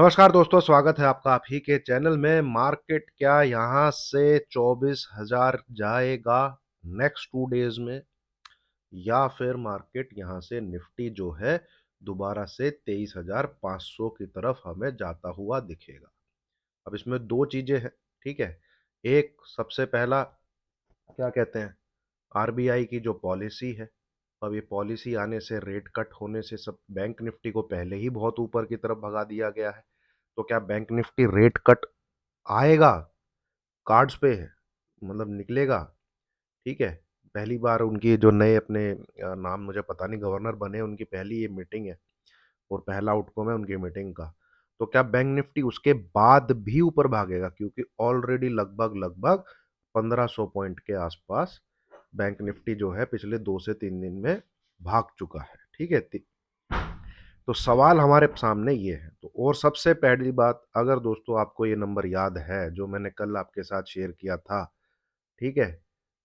नमस्कार दोस्तों, स्वागत है आपका आप ही के चैनल में। मार्केट क्या यहाँ से 24,000 जाएगा नेक्स्ट 2 डेज में, या फिर मार्केट यहाँ से निफ्टी जो है दोबारा से 23,500 की तरफ हमें जाता हुआ दिखेगा। अब इसमें दो चीजें हैं, ठीक है। एक, सबसे पहला, क्या कहते हैं, आरबीआई की जो पॉलिसी है। अब ये पॉलिसी आने से, रेट कट होने से, सब बैंक निफ्टी को पहले ही बहुत ऊपर की तरफ भगा दिया गया है। तो क्या बैंक निफ्टी रेट कट आएगा, कार्ड्स पे है, मतलब निकलेगा, ठीक है। पहली बार उनकी जो नए अपने नाम मुझे पता नहीं, गवर्नर बने, उनकी पहली ये मीटिंग है और पहला आउटकम है उनकी मीटिंग का। तो क्या बैंक निफ्टी उसके बाद भी ऊपर भागेगा, क्योंकि ऑलरेडी लगभग लगभग 1500 पॉइंट के आसपास बैंक निफ्टी जो है पिछले 2 से 3 दिन में भाग चुका है, ठीक है। तो सवाल हमारे सामने ये है। तो और सबसे पहली बात, अगर दोस्तों आपको ये नंबर याद है जो मैंने कल आपके साथ शेयर किया था, ठीक है,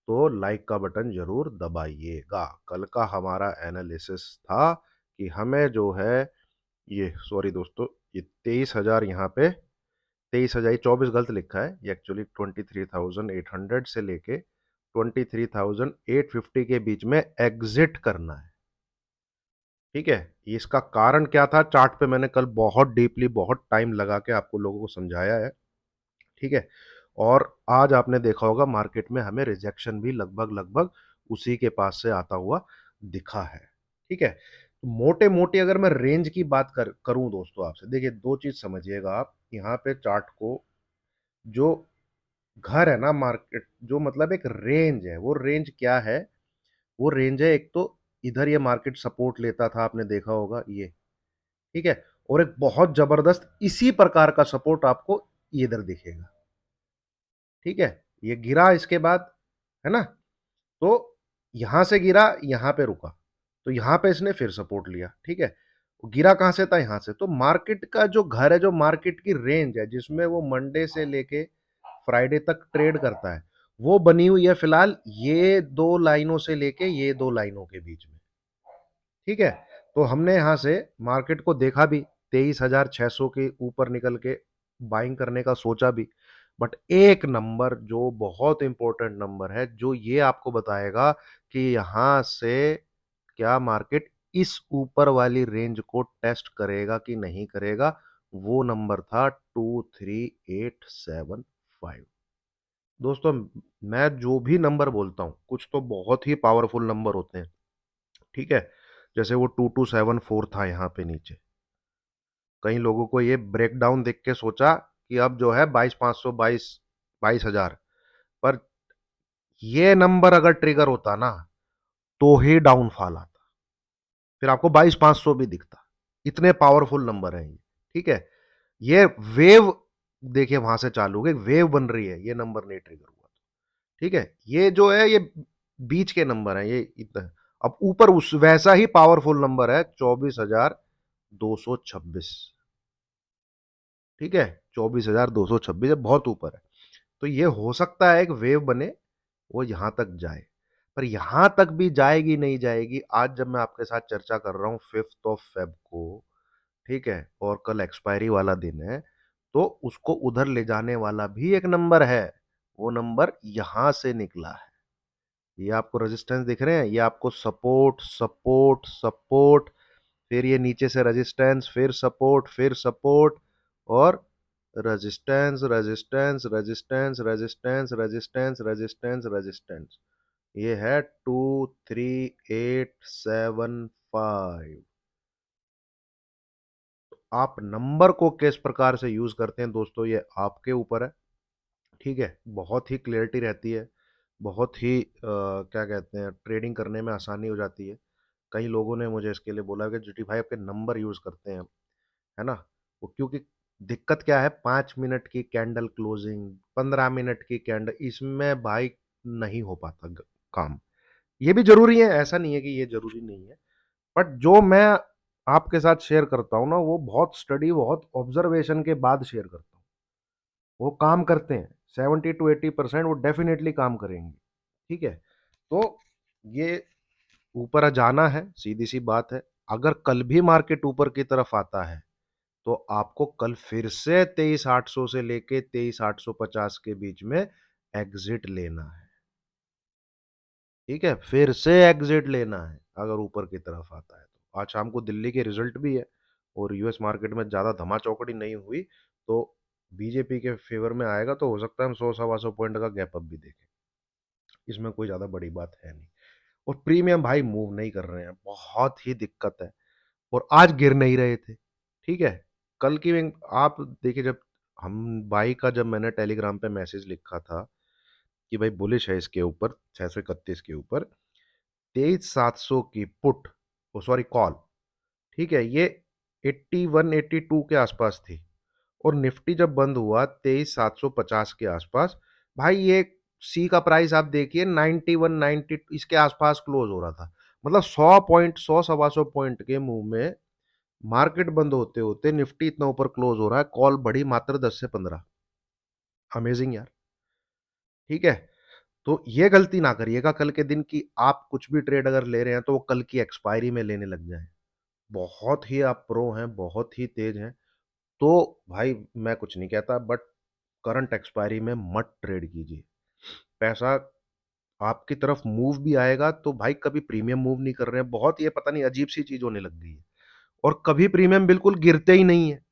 तो लाइक का बटन जरूर दबाइएगा। कल का हमारा एनालिसिस था कि हमें जो है, ये सॉरी दोस्तों, ये 23,000 यहाँ पे, 23,000, 24 गलत लिखा है, ये एक्चुअली 23,800 से लेके 23,850 के बीच में एग्जिट करना है, ठीक है। इसका कारण क्या था, चार्ट पे मैंने कल बहुत डीपली, बहुत टाइम लगा के आपको लोगों को समझाया है, ठीक है। और आज आपने देखा होगा मार्केट में हमें रिजेक्शन भी लगभग लगभग उसी के पास से आता हुआ दिखा है, ठीक है। मोटे मोटी अगर मैं रेंज की बात करूं दोस्तों आपसे, देखिए दो चीज समझिएगा आप यहाँ पे चार्ट को। जो घर है ना मार्केट, जो मतलब एक रेंज है, वो रेंज क्या है, वो रेंज है, एक तो इधर ये मार्केट सपोर्ट लेता था, आपने देखा होगा ये, ठीक है। और एक बहुत जबरदस्त इसी प्रकार का सपोर्ट आपको इधर दिखेगा, ठीक है। ये गिरा इसके बाद, है ना, तो यहां से गिरा, यहां पे रुका, तो यहां पे इसने फिर सपोर्ट लिया, ठीक है। गिरा कहां से था, यहां से। तो मार्केट का जो घर है, जो मार्केट की रेंज है, जिसमें वो मंडे से लेके फ्राइडे तक ट्रेड करता है, वो बनी हुई है फिलहाल ये दो लाइनों से लेके ये दो लाइनों के बीच में, ठीक है। तो हमने यहां से मार्केट को देखा भी, 23,600 के ऊपर निकल के बाइंग करने का सोचा भी। बट एक नंबर जो बहुत इंपॉर्टेंट नंबर है, जो ये आपको बताएगा कि यहां से क्या मार्केट इस ऊपर वाली रेंज को टेस्ट करेगा कि नहीं करेगा, वो नंबर था 23,875। दोस्तों, मैं जो भी नंबर बोलता हूं, कुछ तो बहुत ही पावरफुल नंबर होते हैं, ठीक है। जैसे वो 2274 था यहाँ पे नीचे, कई लोगों को ये ब्रेकडाउन देख के सोचा कि अब जो है 22,500, 22,000, पर ये नंबर अगर ट्रिगर होता ना, तो ही डाउनफॉल आता, फिर आपको 22,500 भी दिखता। इतने पावरफुल नंबर है ये, ठीक है। ये वेव, देखिए वहां से चालू हो गई, वेव बन रही है, ये नंबर नहीं ट्रिगर हुआ, ठीक है। ये जो है, ये बीच के नंबर है, ये इतना। अब ऊपर उस वैसा ही पावरफुल नंबर है 24,226, ठीक है। 24,226 बहुत ऊपर है। तो ये हो सकता है एक वेव बने, वो यहां तक जाए। पर यहां तक भी जाएगी नहीं जाएगी, आज जब मैं आपके साथ चर्चा कर रहा हूं 5 फेब को, ठीक है, और कल एक्सपायरी वाला दिन है, तो उसको उधर ले जाने वाला भी एक नंबर है। वो नंबर यहां से निकला है। ये आपको रेजिस्टेंस दिख रहे हैं, ये आपको सपोर्ट सपोर्ट सपोर्ट, फिर ये नीचे से रेजिस्टेंस, फिर सपोर्ट, फिर सपोर्ट, और resistance resistance resistance resistance resistance resistance resistance. ये है 23,875। आप नंबर को किस प्रकार से यूज करते हैं दोस्तों, ये आपके ऊपर है, ठीक है। बहुत ही क्लियरिटी रहती है, बहुत ही क्या कहते हैं, ट्रेडिंग करने में आसानी हो जाती है। कई लोगों ने मुझे इसके लिए बोला कि जीटी भाई आपके नंबर यूज करते हैं, है ना। वो क्योंकि दिक्कत क्या है, 5 मिनट की कैंडल क्लोजिंग, 15 मिनट की कैंडल, इसमें भाई नहीं हो पाता काम। ये भी जरूरी है, ऐसा नहीं है कि ये जरूरी नहीं है, बट जो मैं आपके साथ शेयर करता हूँ ना, वो बहुत स्टडी, बहुत ऑब्जर्वेशन के बाद शेयर करता हूँ। वो काम करते हैं, 70 to 80% वो डेफिनेटली काम करेंगे, ठीक है। तो ये ऊपर जाना है, सीधी सी बात है। अगर कल भी मार्केट ऊपर की तरफ आता है, तो आपको कल फिर से 23,800 से लेके 23,850 के बीच में एग्जिट लेना है। ठीक है, फिर से एग्जिट लेना है अगर ऊपर की तरफ आता है तो। आज शाम को दिल्ली के रिजल्ट भी है और यूएस मार्केट में ज़्यादा धमाचौकड़ी नहीं हुई तो बीजेपी के फेवर में आएगा तो हो सकता है हम 100 सवा 100 पॉइंट का गैप अप भी देखें। इसमें कोई ज़्यादा बड़ी बात है नहीं। और प्रीमियम भाई मूव नहीं कर रहे हैं, बहुत ही दिक्कत है। और आज गिर नहीं रहे थे। ठीक है, कल की आप देखिए, जब हम बाई का जब मैंने टेलीग्राम पे मैसेज लिखा था कि भाई बुलिश है इसके ऊपर 631 के ऊपर, 23,700 की पुट, ओ सॉरी कॉल, ठीक है, ये 81 82 के आसपास थी। और निफ्टी जब बंद हुआ 23,750 के आसपास, भाई ये सी का प्राइस आप देखिए 91 92 इसके आसपास क्लोज हो रहा था। मतलब 100 पॉइंट, 100 सवा 100 पॉइंट के मुंह में मार्केट बंद होते होते निफ्टी इतना ऊपर क्लोज हो रहा है, कॉल बढ़ी मात्र 10 से 15। अमेजिंग यार। ठीक है, तो ये गलती ना करिएगा कल के दिन की आप कुछ भी ट्रेड अगर ले रहे हैं तो वो कल की एक्सपायरी में लेने लग जाए। बहुत ही आप प्रो हैं, बहुत ही तेज हैं, तो भाई मैं कुछ नहीं कहता, बट करंट एक्सपायरी में मत ट्रेड कीजिए। पैसा आपकी तरफ मूव भी आएगा तो भाई कभी प्रीमियम मूव नहीं कर रहे हैं, बहुत ये पता नहीं अजीब सी चीज होने लग गई है। और कभी प्रीमियम बिल्कुल गिरते ही नहीं है।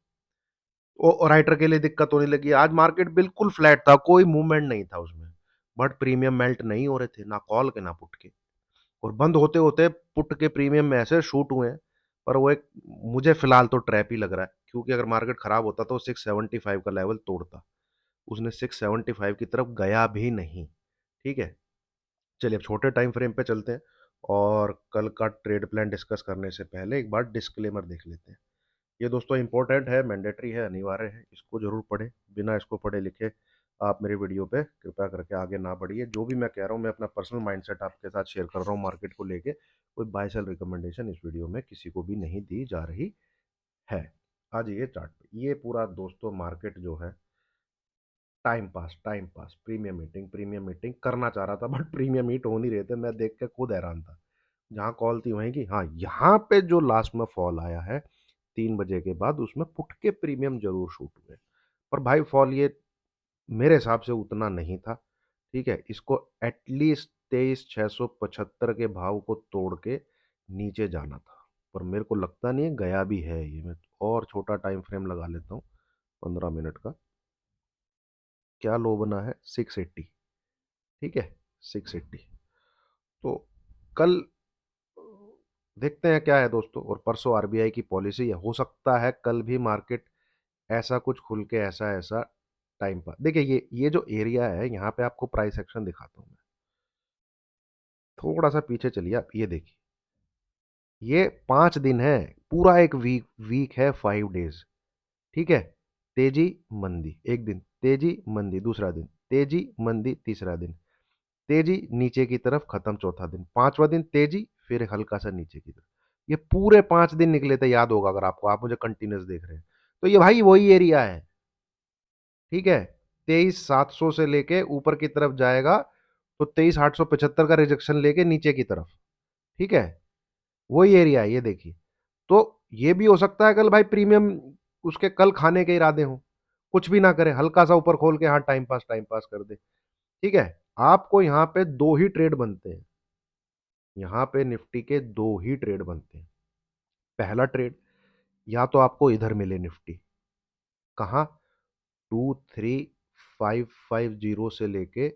वो राइटर के लिए दिक्कत होने लगी है। आज मार्केट बिल्कुल फ्लैट था, कोई मूवमेंट नहीं था उसमें, बट प्रीमियम मेल्ट नहीं हो रहे थे, ना कॉल के ना पुट के। और बंद होते होते पुट के प्रीमियम में ऐसे शूट हुए हैं। पर वो एक, मुझे फिलहाल तो ट्रैप ही लग रहा है, क्योंकि अगर मार्केट खराब होता तो 675 का लेवल तोड़ता। उसने 675 की तरफ गया भी नहीं। ठीक है, चलिए अब छोटे टाइम फ्रेम पे चलते हैं। और कल का ट्रेड प्लान डिस्कस करने से पहले एक बार डिस्क्लेमर देख लेते हैं। ये दोस्तों इंपॉर्टेंट है, मैंडेटरी है, अनिवार्य है, इसको जरूर पढ़ें। बिना इसको पढ़े लिखे आप मेरे वीडियो पे कृपया करके आगे ना बढ़िए। जो भी मैं कह रहा हूँ मैं अपना पर्सनल माइंडसेट आपके साथ शेयर कर रहा हूँ मार्केट को लेके। कोई बाय सेल रिकमेंडेशन इस वीडियो में किसी को भी नहीं दी जा रही है। आज ये चार्ट पे ये पूरा दोस्तों मार्केट जो है टाइम पास प्रीमियम मीटिंग करना चाह रहा था, बट प्रीमियम मीट हो नहीं रहे थे, मैं देख के खुद हैरान था। जहाँ कॉल थी वहीं की, हाँ यहाँ पे जो लास्ट में फॉल आया है 3 बजे के बाद, उसमें पुट के प्रीमियम जरूर शूट हुए। पर भाई फॉल ये मेरे हिसाब से उतना नहीं था। ठीक है, इसको एटलीस्ट 23,675 के भाव को तोड़ के नीचे जाना था। पर मेरे को लगता नहीं है, गया भी है ये। मैं और छोटा टाइम फ्रेम लगा लेता हूँ 15 मिनट का। क्या लो बना है 680। ठीक है, 680। तो कल देखते हैं क्या है दोस्तों। और परसों आरबीआई की पॉलिसी है, हो सकता है कल भी मार्केट ऐसा कुछ खुल के ऐसा ऐसा टाइम पर। देखिए ये जो एरिया है यहाँ पे आपको प्राइस एक्शन दिखाता हूँ मैं। थोड़ा सा पीछे चलिए आप, ये देखिए, ये 5 दिन है, पूरा एक वीक वीक है, 5 डेज। ठीक है, तेजी मंदी, एक दिन तेजी मंदी, दूसरा दिन तेजी मंदी, तीसरा दिन तेजी नीचे की तरफ, खत्म चौथा दिन, पांचवा दिन तेजी, फिर हल्का सा नीचे की तरफ। ये पूरे 5 दिन निकले थे, याद होगा अगर आपको, आप मुझे कंटिन्यूस देख रहे हैं। तो ये भाई वही एरिया है। ठीक है, 23,700 से लेके ऊपर की तरफ जाएगा तो 23,875 का रिजेक्शन लेके नीचे की तरफ। ठीक है, वही एरिया है, ये देखिए। तो ये भी हो सकता है कल भाई प्रीमियम उसके कल खाने के इरादे हों, कुछ भी ना करे, हल्का सा ऊपर खोल के हाँ टाइम पास कर दे। ठीक है, आपको यहाँ पे दो ही ट्रेड बनते हैं। यहाँ पे निफ्टी के दो ही ट्रेड बनते हैं। पहला ट्रेड, या तो आपको इधर मिले निफ्टी, कहाँ, 23,550 से लेके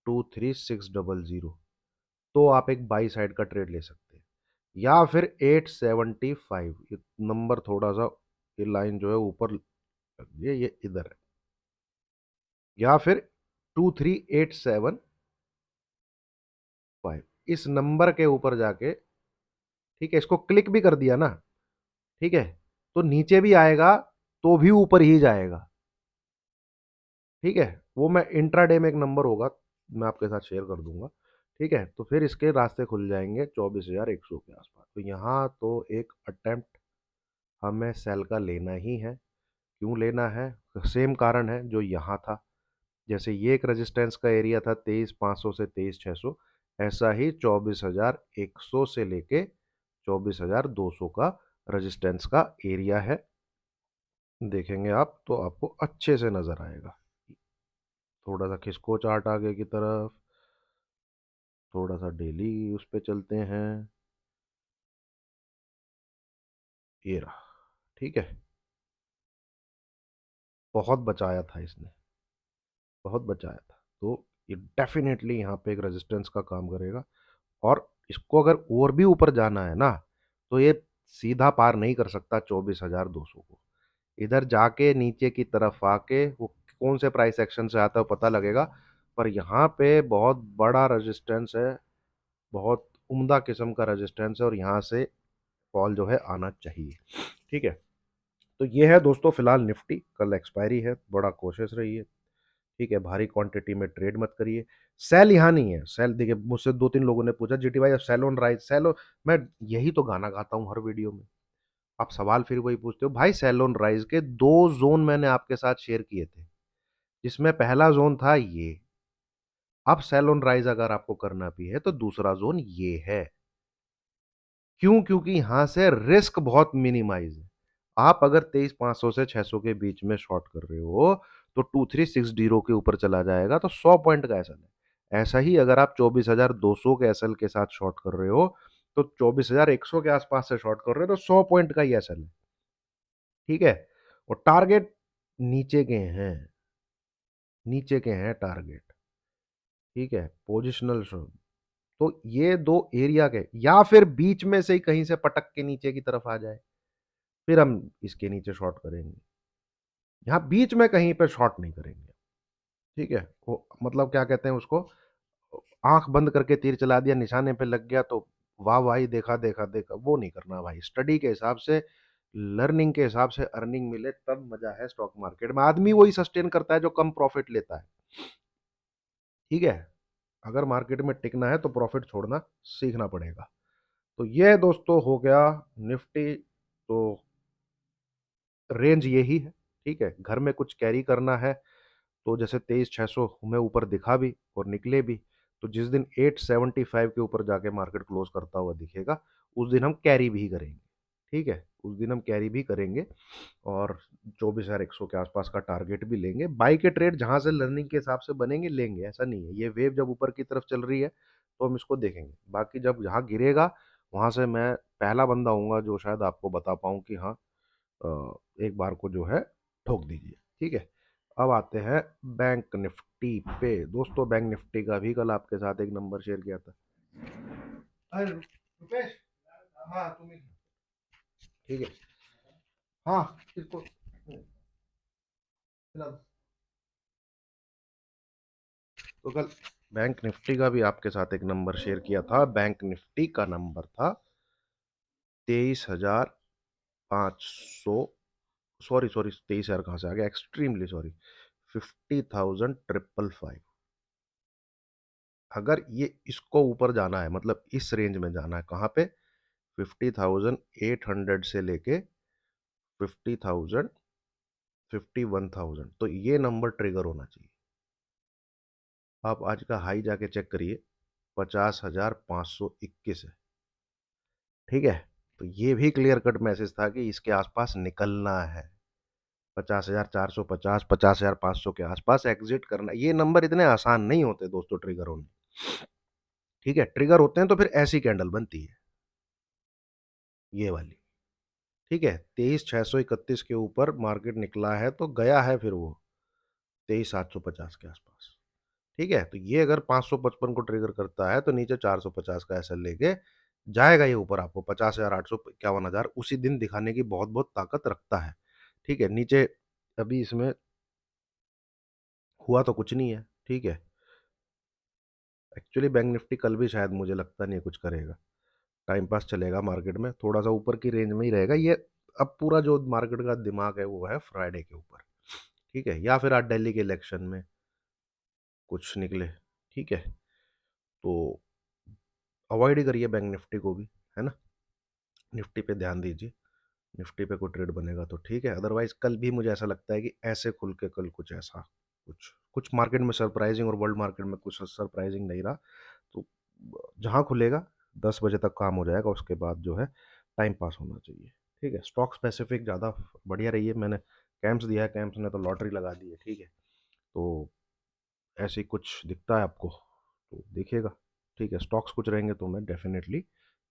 23,600, तो आप एक बाई साइड का ट्रेड ले सकते हैं। या फिर 875, नंबर थोड़ा सा, ये लाइन जो है ऊपर, ये इधर है। या फिर 23,875, इस नंबर के ऊपर जाके, ठीक है, इसको क्लिक भी कर दिया ना, ठीक है, तो नीचे भी आएगा तो भी ऊपर ही जाएगा। ठीक है, वो मैं इंट्राडे में एक नंबर होगा, मैं आपके साथ शेयर कर दूंगा। ठीक है, तो फिर इसके रास्ते खुल जाएंगे 24,100 के आसपास। तो यहाँ तो एक अटेम्प्ट हमें सेल का लेना ही है। क्यों लेना है? सेम कारण है जो यहाँ था। जैसे ये एक रेजिस्टेंस का एरिया था 23,500 से 23,600, ऐसा ही 24,100 से लेके 24,200 का रेजिस्टेंस का एरिया है। देखेंगे आप तो आपको अच्छे से नजर आएगा। थोड़ा सा खिसको चार्ट आगे की तरफ, थोड़ा सा डेली उस पे चलते हैं। ये रहा। ठीक है। बहुत बचाया था इसने, बहुत बचाया था। तो ये डेफिनेटली यहाँ पे एक रेजिस्टेंस का काम करेगा। और इसको अगर और भी ऊपर जाना है ना, तो ये सीधा पार नहीं कर सकता 24,200 को। इधर जाके नीचे की तरफ आके वो कौन से प्राइस एक्शन से आता है वो पता लगेगा। पर यहाँ पे बहुत बड़ा रेजिस्टेंस है, बहुत उम्दा किस्म का रेजिस्टेंस है, और यहाँ से फॉल जो है आना चाहिए। ठीक है। तो ये है दोस्तों फिलहाल निफ्टी, कल एक्सपायरी है, बड़ा कोशिश रहिए। ठीक है, भारी क्वांटिटी में ट्रेड मत करिए। सेल यहाँ नहीं है। सेल देखिए, मुझसे दो तीन लोगों ने पूछा जीटी भाई अब sell on rise, sell on. मैं यही तो गाना गाता हूँ हर वीडियो में। आप सवाल फिर वही पूछते हो भाई। सेल ऑन राइज के दो जोन मैंने आपके साथ शेयर किए थे, जिसमें पहला जोन था ये। अब सेल ऑन राइज अगर आपको करना भी है तो दूसरा जोन ये है। क्यों? क्योंकि यहां से रिस्क बहुत मिनिमाइज है। आप अगर 23,500 से 600 के बीच में शॉर्ट कर रहे हो तो 2360 के ऊपर चला जाएगा तो 100 पॉइंट का एसएल है। ऐसा ही अगर आप 24,200 के एसएल के साथ शॉर्ट कर रहे हो तो 24,100 के आसपास से शॉर्ट कर रहे हो तो 100 पॉइंट का ही एसएल है। ठीक है। और टारगेट नीचे के हैं, नीचे के हैं टारगेट। ठीक है, पोजिशनल शॉर्ट। तो ये दो एरिया के, या फिर बीच में से ही कहीं से पटक के नीचे की तरफ आ जाए, फिर हम इसके नीचे शॉर्ट करेंगे। यहाँ बीच में कहीं पे शॉर्ट नहीं करेंगे। ठीक है, वो मतलब क्या कहते हैं उसको, आंख बंद करके तीर चला दिया, निशाने पे लग गया तो वाह भाई, देखा देखा देखा, वो नहीं करना भाई। स्टडी के हिसाब से, लर्निंग के हिसाब से अर्निंग मिले तब मजा है स्टॉक मार्केट में। आदमी वही सस्टेन करता है जो कम प्रॉफिट लेता है। ठीक है। अगर मार्केट में टिकना है तो प्रॉफिट छोड़ना सीखना पड़ेगा। तो ये दोस्तों हो गया निफ्टी। तो रेंज यही है। ठीक है, घर में कुछ कैरी करना है तो जैसे 23,600 हमें ऊपर दिखा भी और निकले भी, तो जिस दिन 875 के ऊपर जाके मार्केट क्लोज करता हुआ दिखेगा उस दिन हम कैरी भी करेंगे। ठीक है, उस दिन हम कैरी भी करेंगे और 24,100 के आसपास का टारगेट भी लेंगे। बाई के ट्रेड जहां से लर्निंग के हिसाब से बनेंगे लेंगे, ऐसा नहीं है। ये वेव जब ऊपर की तरफ चल रही है तो हम इसको देखेंगे, बाकी जब जहाँ गिरेगा वहां से मैं पहला बंदा हूंगा जो शायद आपको बता पाऊँ कि हाँ, एक बार को जो है ठोक दीजिए। ठीक है। अब आते हैं बैंक निफ्टी पे। दोस्तों बैंक निफ्टी का भी कल आपके साथ एक नंबर शेयर किया था। अरे रुपेश, हाँ तुम ही। ठीक है। हाँ, इसको फिलहाल। तो कल बैंक निफ्टी का भी आपके साथ एक नंबर शेयर किया था। बैंक निफ्टी का नंबर था 23,500। सॉरी सॉरी, 23,000 कहाँ से आ गया, एक्सट्रीमली सॉरी। 50,555। अगर ये इसको ऊपर जाना है, मतलब इस रेंज में जाना है, कहाँ पे, 50,800 से लेके 50,000, 51,000, तो ये नंबर ट्रिगर होना चाहिए। आप आज का हाई जाके चेक करिए, 50,521 है। ठीक है। तो ये भी क्लियर कट मैसेज था कि इसके आसपास निकलना है। 50,450, 50,500 के आसपास एग्जिट करना। ये नंबर इतने आसान नहीं होते दोस्तों ट्रिगर होने। ठीक है, ट्रिगर होते हैं तो फिर ऐसी कैंडल बनती है, ये वाली। ठीक है, 23,631 के ऊपर मार्केट निकला है तो गया है फिर वो 23,750 के आसपास। ठीक है, तो ये अगर 555 को ट्रिगर करता है तो नीचे 450 का एसएल लेके जाएगा ये ऊपर, आपको 50,800, 51,000 उसी दिन दिखाने की बहुत बहुत ताकत रखता है। ठीक है, नीचे अभी इसमें हुआ तो कुछ नहीं है। ठीक है, एक्चुअली बैंक निफ्टी कल भी शायद मुझे लगता नहीं है कुछ करेगा। टाइम पास चलेगा मार्केट में, थोड़ा सा ऊपर की रेंज में ही रहेगा ये। अब पूरा जो मार्केट का दिमाग है वो है फ्राइडे के ऊपर। ठीक है, या फिर आज दिल्ली के इलेक्शन में कुछ निकले। ठीक है, तो अवॉइड ही करिए बैंक निफ्टी को भी, है ना। निफ्टी पे ध्यान दीजिए। निफ्टी पे कोई ट्रेड बनेगा तो ठीक है, अदरवाइज कल भी मुझे ऐसा लगता है कि ऐसे खुल के कल कुछ ऐसा, कुछ कुछ मार्केट में सरप्राइजिंग, और वर्ल्ड मार्केट में कुछ सरप्राइजिंग नहीं रहा। तो जहाँ खुलेगा 10 बजे तक काम हो जाएगा, उसके बाद जो है टाइम पास होना चाहिए। ठीक है, स्टॉक स्पेसिफिक ज़्यादा बढ़िया रही है। मैंने कैंप्स दिया है, कैंप्स ने तो लॉटरी लगा दी है, ठीक है। तो ऐसे ही कुछ दिखता है आपको तो देखिएगा, ठीक है। स्टॉक्स कुछ रहेंगे तो मैं डेफिनेटली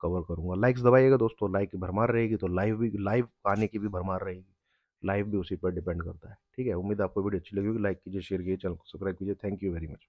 कवर करूंगा। लाइक्स दबाइएगा दोस्तों, लाइक की भरमार रहेगी तो लाइव आने की भी भरमार रहेगी। लाइव भी उसी पर डिपेंड करता है, ठीक है। उम्मीद है आपको वीडियो अच्छी लगी होगी। लाइक कीजिए, शेयर कीजिए, चैनल को सब्सक्राइब कीजिए। Thank you very much.